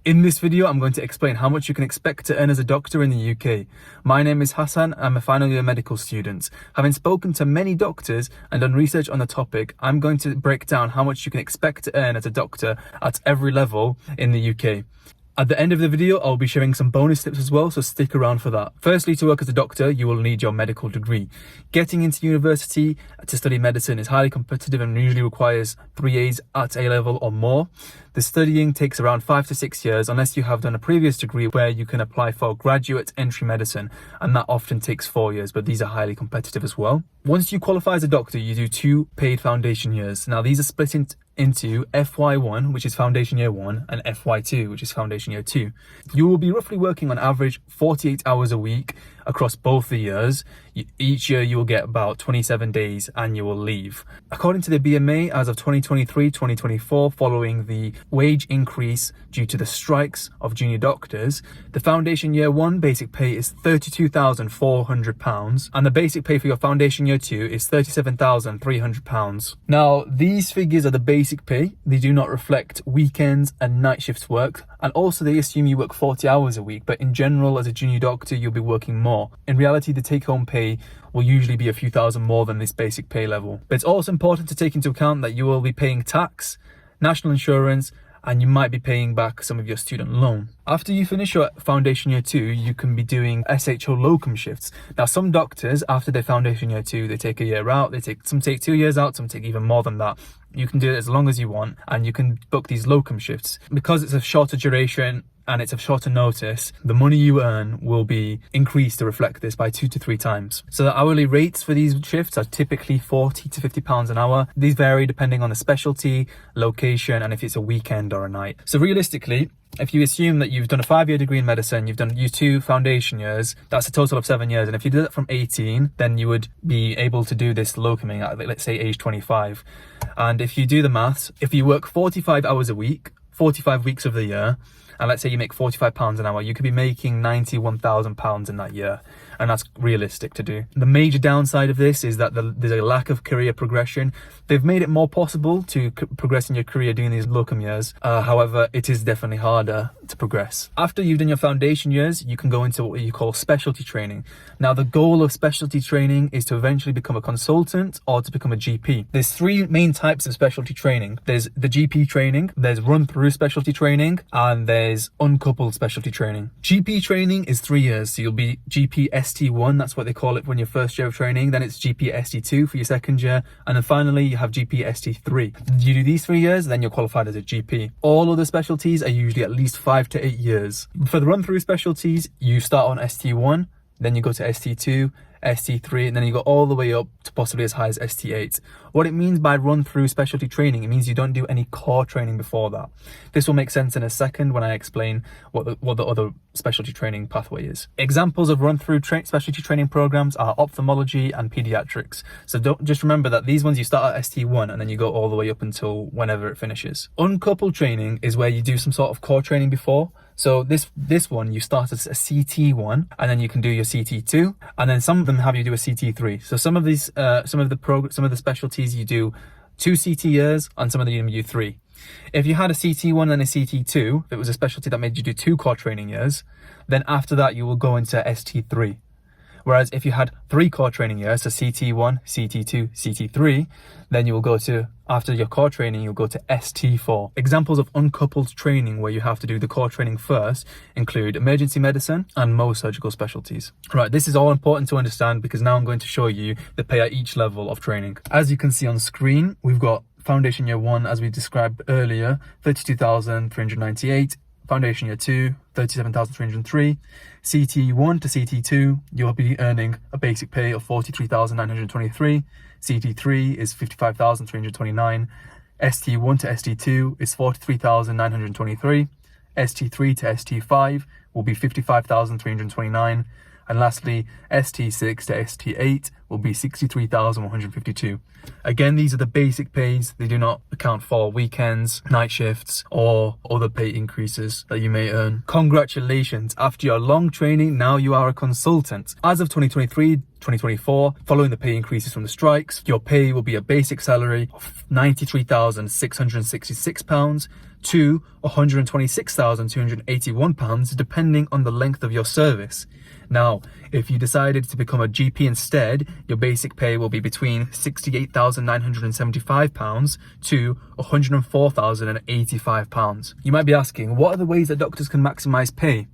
In this video, I'm going to explain how much you can expect to earn as a doctor in the UK. My name is Hassan, I'm a final year medical student. Having spoken to many doctors and done research on the topic, I'm going to break down how much you can expect to earn as a doctor at every level in the UK. At the end of the video, I'll be sharing some bonus tips as well, so stick around for that. Firstly, to work as a doctor, you will need your medical degree. Getting into university to study medicine is highly competitive and usually requires 3 A's at A level or more. The studying takes around 5 to 6 years unless you have done a previous degree where you can apply for graduate entry medicine, and that often takes 4 years, but these are highly competitive as well. Once you qualify as a doctor, you do 2 paid foundation years. Now these are split into FY1, which is foundation year 1, and FY2, which is foundation year 2. You will be roughly working on average 48 hours a week across both the years. Each year you will get about 27 days annual leave. According to the BMA, as of 2023-2024, following the wage increase due to the strikes of junior doctors, the foundation year 1 basic pay is £32,400 and the basic pay for your foundation year 2 is £37,300. Now these figures are the basic pay. They do not reflect weekends and night shifts worked, and also they assume you work 40 hours a week, but in general as a junior doctor you'll be working more. In reality, the take-home pay will usually be a few thousand more than this basic pay level. But it's also important to take into account that you will be paying tax, national insurance, and you might be paying back some of your student loan. After you finish your foundation year 2, you can be doing SHO locum shifts. Now some doctors, after their foundation year 2, they take a year out, some take 2 years out, some take even more than that. You can do it as long as you want, and you can book these locum shifts. Because it's a shorter duration and it's a shorter notice, the money you earn will be increased to reflect this by 2 to 3 times. So the hourly rates for these shifts are typically £40 to £50 an hour. These vary depending on the specialty, location, and if it's a weekend or a night. So realistically, if you assume that you've done a 5-year degree in medicine, you've done your 2 foundation years, that's a total of 7 years. And if you did it from 18, then you would be able to do this locuming at, let's say, age 25. And if you do the maths, if you work 45 hours a week, 45 weeks of the year, and let's say you make £45 an hour, you could be making £91,000 in that year. And that's realistic to do. The major downside of this is that there's a lack of career progression. They've made it more possible to progress in your career doing these locum years. However, it is definitely harder to progress. After you've done your foundation years, you can go into what you call specialty training. Now, the goal of specialty training is to eventually become a consultant or to become a GP. There's 3 main types of specialty training. There's the GP training, there's run-through specialty training, and there's uncoupled specialty training. GP training is 3 years, so you'll be GP ST1, that's what they call it when your first year of training. Then it's GP ST2 for your second year, and then finally you have GP ST3. You do these 3 years, then you're qualified as a GP. All other specialties are usually at least 5 to 8 years. For the run-through specialties, you start on ST1, then you go to ST2, ST3, and then you go all the way up to possibly as high as ST8. What it means by run-through specialty training, it means you don't do any core training before that. This will make sense in a second when I explain what the other specialty training pathway is. Examples of run-through specialty training programs are ophthalmology and pediatrics. So just remember that these ones you start at ST1 and then you go all the way up until whenever it finishes. Uncoupled training is where you do some sort of core training before. So this one, you start as a CT1 and then you can do your CT2, and then some of them have you do a CT3. So some of these, some of the specialties you do 2 CT years, and some of them you do 3. If you had a CT1 and a CT2, if it was a specialty that made you do 2 core training years, then after that you will go into ST3. Whereas if you had 3 core training years, so CT1, CT2, CT3, then you will go to, after your core training, you'll go to ST4. Examples of uncoupled training where you have to do the core training first include emergency medicine and most surgical specialties. Right, this is all important to understand because now I'm going to show you the pay at each level of training. As you can see on screen, we've got foundation year 1, as we described earlier, 32,398. Foundation year 2, 37,303. CT1 to CT2, you'll be earning a basic pay of 43,923. CT3 is 55,329. ST1 to ST2 is 43,923. ST3 to ST5 will be 55,329. And lastly, ST6 to ST8 will be 63,152. Again, these are the basic pays. They do not account for weekends, night shifts, or other pay increases that you may earn. Congratulations! After your long training, now you are a consultant. As of 2023-2024, following the pay increases from the strikes, your pay will be a basic salary of £93,666 to £126,281 depending on the length of your service. Now, if you decided to become a GP instead, your basic pay will be between £68,975 to £104,085. You might be asking, what are the ways that doctors can maximise pay?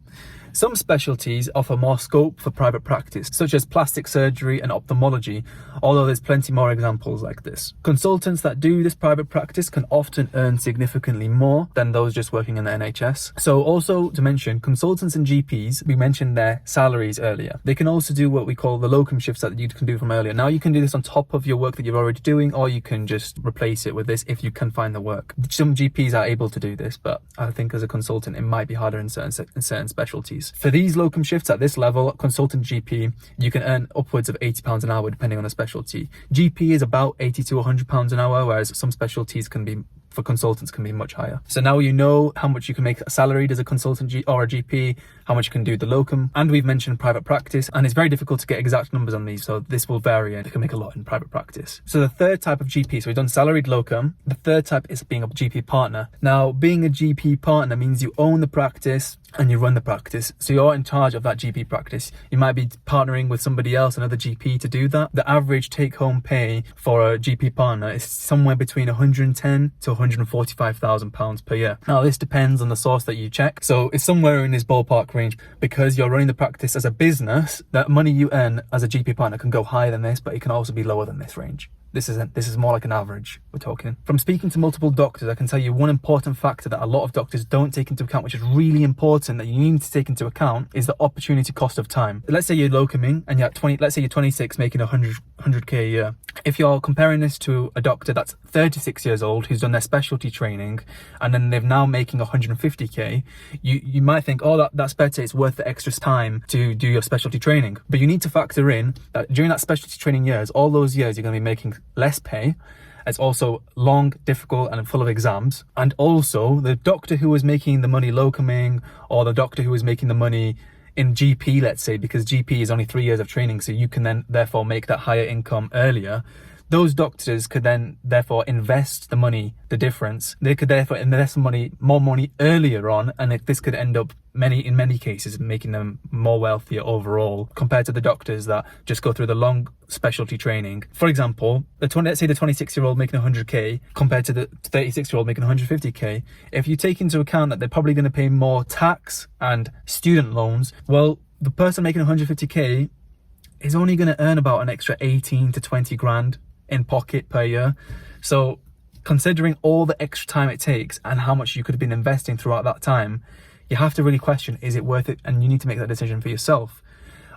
Some specialties offer more scope for private practice, such as plastic surgery and ophthalmology, although there's plenty more examples like this. Consultants that do this private practice can often earn significantly more than those just working in the NHS. So also to mention, consultants and GPs, we mentioned their salaries earlier. They can also do what we call the locum shifts that you can do from earlier. Now you can do this on top of your work that you're already doing, or you can just replace it with this if you can find the work. Some GPs are able to do this, but I think as a consultant, it might be harder in certain specialties. For these locum shifts at this level, consultant GP, you can earn upwards of £80 an hour depending on the specialty. GP is about £80 to £100 an hour, whereas some specialties can be, for consultants, can be much higher. So now you know how much you can make salaried as a consultant or a GP, how much you can do the locum, and we've mentioned private practice, and it's very difficult to get exact numbers on these, so this will vary and it can make a lot in private practice. So the third type of GP, so we've done salaried locum, the third type is being a GP partner. Now, being a GP partner means you own the practice and you run the practice, so you're in charge of that GP practice. You might be partnering with somebody else, another GP, to do that. The average take-home pay for a GP partner is somewhere between £110,000 to £145,000 per year. Now, this depends on the source that you check, so it's somewhere in this ballpark range. Because you're running the practice as a business, that money you earn as a GP partner can go higher than this, but it can also be lower than this range. This is more like an average we're talking. From speaking to multiple doctors, I can tell you one important factor that a lot of doctors don't take into account, which is really important that you need to take into account, is the opportunity cost of time. Let's say you're locuming and you're at 20, let's say you're 26 making 100k a year. If you're comparing this to a doctor that's 36 years old who's done their specialty training and then they're now making 150k, you might think, oh, that's better, it's worth the extra time to do your specialty training. But you need to factor in that during that specialty training years, all those years you're going to be making less pay. It's also long, difficult, and full of exams. And also, the doctor who was making the money locuming, or the doctor who was making the money in GP, let's say, because GP is only 3 years of training, so you can then therefore make that higher income earlier. Those doctors could then therefore invest the money, the difference. They could therefore invest more money earlier on, and this could end up in many cases making them more wealthier overall compared to the doctors that just go through the long specialty training. For example, let's say the 26-year-old making 100k compared to the 36-year-old making 150k. If you take into account that they're probably going to pay more tax and student loans, well, the person making 150k is only going to earn about an extra 18 to 20 grand in pocket per year. So considering all the extra time it takes and how much you could have been investing throughout that time, you have to really question, is it worth it? And you need to make that decision for yourself.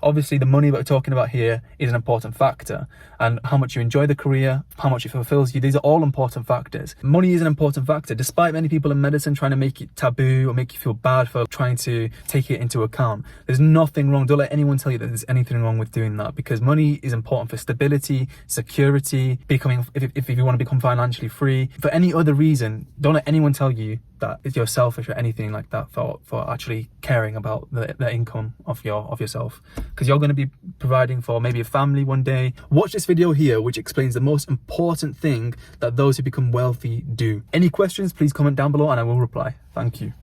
Obviously, the money that we're talking about here is an important factor, and how much you enjoy the career, how much it fulfills you, these are all important factors. Money is an important factor, despite many people in medicine trying to make it taboo or make you feel bad for trying to take it into account. There's nothing wrong. Don't let anyone tell you that there's anything wrong with doing that, because money is important for stability, security, if you want to become financially free. For any other reason, don't let anyone tell you that you're selfish or anything like that for actually caring about the income of yourself, because you're going to be providing for maybe a family one day. Watch this video here, which explains the most important thing that those who become wealthy do. Any questions, please comment down below and I will reply. Thank you.